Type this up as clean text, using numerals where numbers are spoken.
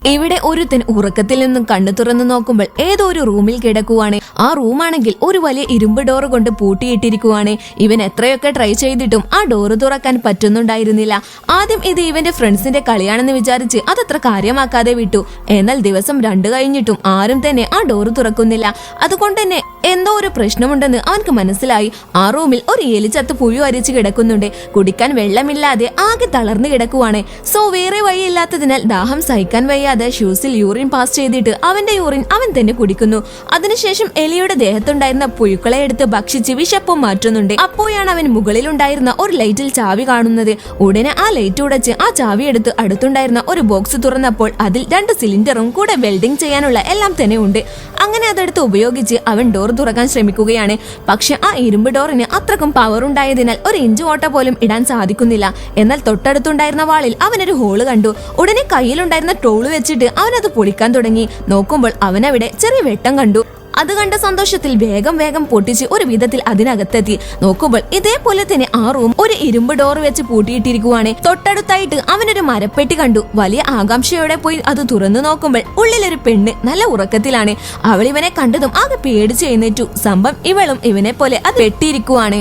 ഇവിടെ ഒരുത്തൻ ഉറക്കത്തിൽ നിന്നും കണ്ണു തുറന്നു നോക്കുമ്പോൾ ഏതോ ഒരു റൂമിൽ കിടക്കുവാണ്. ആ റൂമാണെങ്കിൽ ഒരു വലിയ ഇരുമ്പ് ഡോറ് കൊണ്ട് പൂട്ടിയിട്ടിരിക്കുവാണ്. ഇവൻ എത്രയൊക്കെ ട്രൈ ചെയ്തിട്ടും ആ ഡോറ് തുറക്കാൻ പറ്റുന്നുണ്ടായിരുന്നില്ല. ആദ്യം ഇത് ഇവന്റെ ഫ്രണ്ട്സിന്റെ കളിയാണെന്ന് വിചാരിച്ച് അതത്ര കാര്യമാക്കാതെ വിട്ടു. എന്നാൽ ദിവസം 2 കഴിഞ്ഞിട്ടും ആരും തന്നെ ആ ഡോറ് തുറക്കുന്നില്ല. അതുകൊണ്ട് തന്നെ എന്തോ ഒരു പ്രശ്നമുണ്ടെന്ന് അവൻക്ക് മനസ്സിലായി. ആ റൂമിൽ ഒരു എലിച്ചത്ത് പുഴു അരിച്ച് കിടക്കുന്നുണ്ട്. കുടിക്കാൻ വെള്ളമില്ലാതെ ആകെ തളർന്നു കിടക്കുവാണ്. സോ വേറെ വഴിയില്ലാത്തതിനാൽ ദാഹം സഹിക്കാൻ വയ്യാതെ ഷൂസിൽ യൂറിൻ പാസ് ചെയ്തിട്ട് അവന്റെ യൂറിൻ അവൻ തന്നെ കുടിക്കുന്നു. അതിനുശേഷം എലിയുടെ ദേഹത്തുണ്ടായിരുന്ന പുഴുക്കളെ എടുത്ത് ഭക്ഷിച്ച് വിശപ്പും മാറ്റുന്നുണ്ട്. അപ്പോഴാണ് അവൻ മുകളിലുണ്ടായിരുന്ന ഒരു ലൈറ്റിൽ ചാവി കാണുന്നത്. ഉടനെ ആ ലൈറ്റ് ഉടച്ച് ആ ചാവി എടുത്ത് അടുത്തുണ്ടായിരുന്ന ഒരു ബോക്സ് തുറന്നപ്പോൾ അതിൽ 2 സിലിണ്ടറും കൂടെ വെൽഡിംഗ് ചെയ്യാനുള്ള എല്ലാം തന്നെ ഉണ്ട്. അങ്ങനെ അതെടുത്ത് ഉപയോഗിച്ച് അവൻ ഡോർ തുറക്കാൻ ശ്രമിക്കുകയാണ്. പക്ഷെ ആ ഇരുമ്പ് ഡോറിന് അത്രക്കും പവർ ഉണ്ടായതിനാൽ ഒരു ഇഞ്ച് ഓട്ട പോലും ഇടാൻ സാധിക്കുന്നില്ല. എന്നാൽ തൊട്ടടുത്തുണ്ടായിരുന്ന വാളിൽ അവനൊരു ഹോള് കണ്ടു. ഉടനെ കയ്യിലുണ്ടായിരുന്ന ടോള് വെച്ചിട്ട് അവനത് പൊളിക്കാൻ തുടങ്ങി. നോക്കുമ്പോൾ അവനവിടെ ചെറിയ വെട്ടം കണ്ടു. അത് കണ്ട സന്തോഷത്തിൽ വേഗം പൊട്ടിച്ച് ഒരു വിധത്തിൽ അതിനകത്തെത്തി. നോക്കുമ്പോൾ ഇതേപോലെ തന്നെ ആ റൂം ഒരു ഇരുമ്പ് ഡോർ വെച്ച് പൂട്ടിയിട്ടിരിക്കുവാണ്. തൊട്ടടുത്തായിട്ട് അവനൊരു മരപ്പെട്ടി കണ്ടു. വലിയ ആകാംക്ഷയോടെ പോയി അത് തുറന്നു നോക്കുമ്പോൾ ഉള്ളിലൊരു പെണ്ണ് നല്ല ഉറക്കത്തിലാണ്. അവൾ ഇവനെ കണ്ടതും ആകെ പേടിച്ച് എഴുന്നേറ്റു. സംഭവം ഇവളും ഇവനെ പോലെ അത് വെട്ടിയിരിക്കുവാണ്.